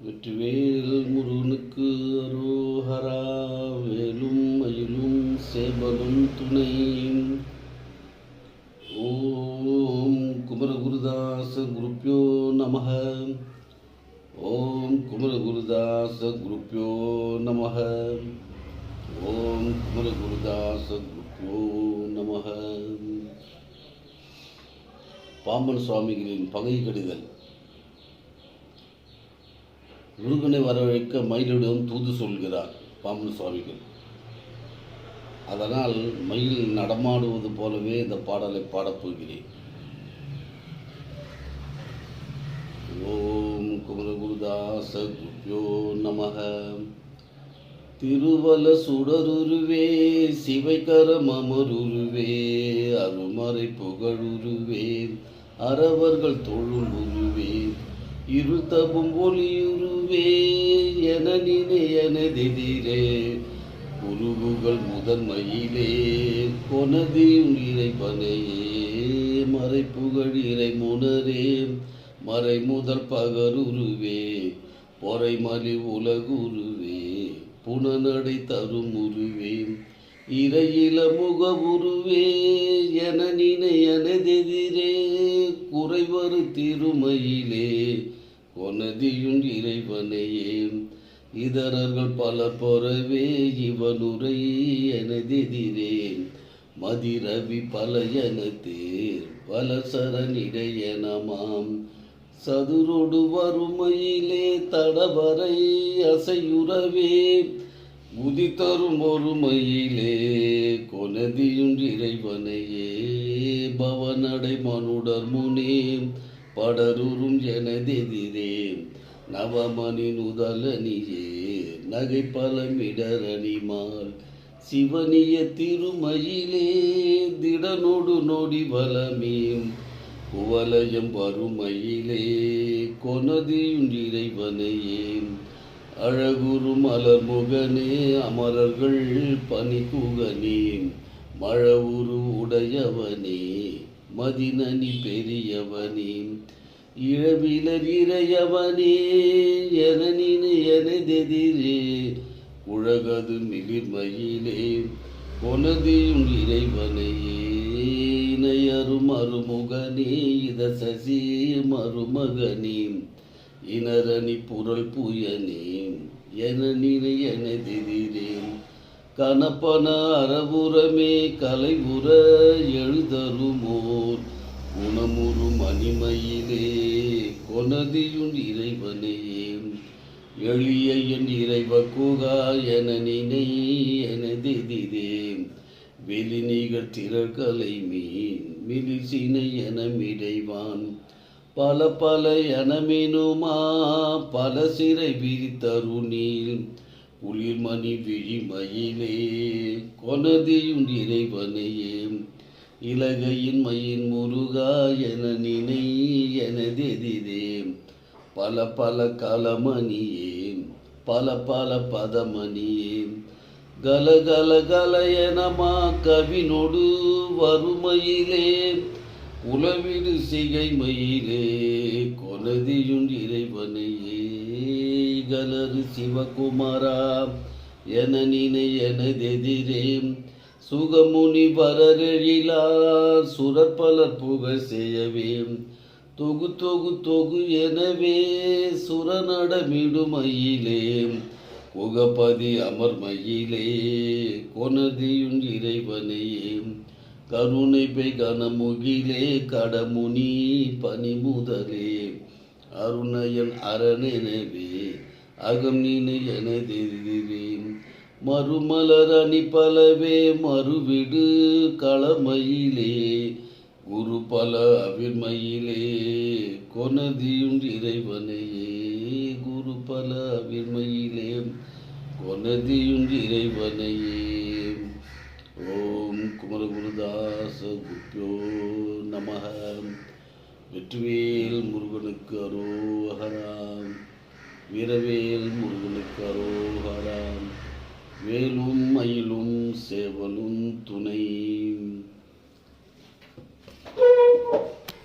வெற்றிவேல் முருகனுக்கு அரோஹரா. வேலும் மயிலும் சேவலும் துணை. ஓம் குமரகுருதாச குருப்பியோ நமக. ஓம் குமரகுருதாச குருப்பியோ நமக. ஓம் குமரகுருதாச குருப்பியோ நமக. பாம்பன் சுவாமிகளின் பகை கடிதல். முருகனை வரவழைக்க மயிலிடம் தூது சொல்கிறார் பாம்பன் சுவாமிகள். அதனால் மயில் நடமாடுவது போலவே இந்த பாடலை பாடப்போகிறேன். ஓம் குமரகுருதாச குருப்பியோ நமக. திருவல சுடருருவே சிவைக்கரம் அமருருவே அருமறை புகழுருவே அறவர்கள் தொழும் உருவே இருத்தபும் ஒளியுருவே என நினையனதிரே குருகுகள் முதன்மையிலே கொனதியும் இறைப்பனையே மறைப்புகழ் இறை முனரே மறை முதல் பகருருவே பொறைமலி உலகுருவே புனநடை தரும் உருவே இறையில முகவுருவே என நினையனதிரே குறைவரு திருமையிலே கொனதியும் இறைவனையே இதரர்கள் பல பொறவே இவனுரை எனதெதிரே மதிரவி பல என தேர் பல சரணிடையனமாம் சதுரொடு வறுமையிலே தடவரை அசையுறவே உதித்தரும் ஒருமையிலே கொனதியும் இறைவனையே பவனடை மனுடர் முனே படருறும் எனதெதிரே நவமணி நுதலனியே நகை பலமிடரணிமால் சிவனிய திருமயிலே திடனொடு நொடி வலமீம் குவலயம் வறுமையிலே கொனதியும் இறைவனையே அழகுரு மலர் முகனே அமரர்கள் பனிக்குகனே மழவுரு உடையவனே மதினனி பெரியவனே இழவிலர் இறையவனே என எனதெதிரே உலகது மிளிர்மையிலே கொனதியும் இறைவனையே இணையரும் அருமுகனே இத சசி மருமகனே இனரணி புரள் புயனே என நினை எனதெதிரே கனப்பன அறவுரமே கலைவுற எழுதருமோர் குணமுறு மணிமையிலே கொனதியும் இறைவனையே எளிய என் இறைவ குகா என நினை எனதெதிரே வெளிநிகழ் திரள்கலை மீன் மிளிசினை என மிடைவான் பல பல எனமெனுமா பல சிறை விரித்தருணீல் குளிர்மணி விழிமயிலே கொனதியும் இறைவனையே இலகையின் மயின் முருகா என நினை எனதெதிரே பல பல கலமணியே பல பல பதமணியே கல கல கல எனமா கவினொடு வறுமையிலே உளவிடு சிகை மயிலே கொனதியும் இறைவனையே கலரு சிவகுமாரா என நினை எனதெதிரே சுகமுனி வரரெழிலார் சுரற்பலர் புகழ் செய்யவே தொகு தொகு தொகு எனவே சுரநடமிடுமையிலே குகபதி அமர்மையிலே கொனதியும் இறைவனையே கருணை பெய் கனமுகிலே கடமுனி பனிமுதலே அருணயன் அரணெனவே அகம் நினை எனதெதிரே மறுமலர் அணி பலவே மறுவிடு களமயிலே குரு பல அவிர்மையிலே கொனதியும் இறைவனையே குரு பல அவிர்மையிலே கொனதியும் இறைவனையே. ஓம் குமரகுருதாச குருப்பியோ நமக. வெற்றிவேல் முருகனுக்கு அரோஹரா. வீரவேல் முருகனுக்கு அரோஹரா. வேலும் மயிலும் சேவலும் துணை.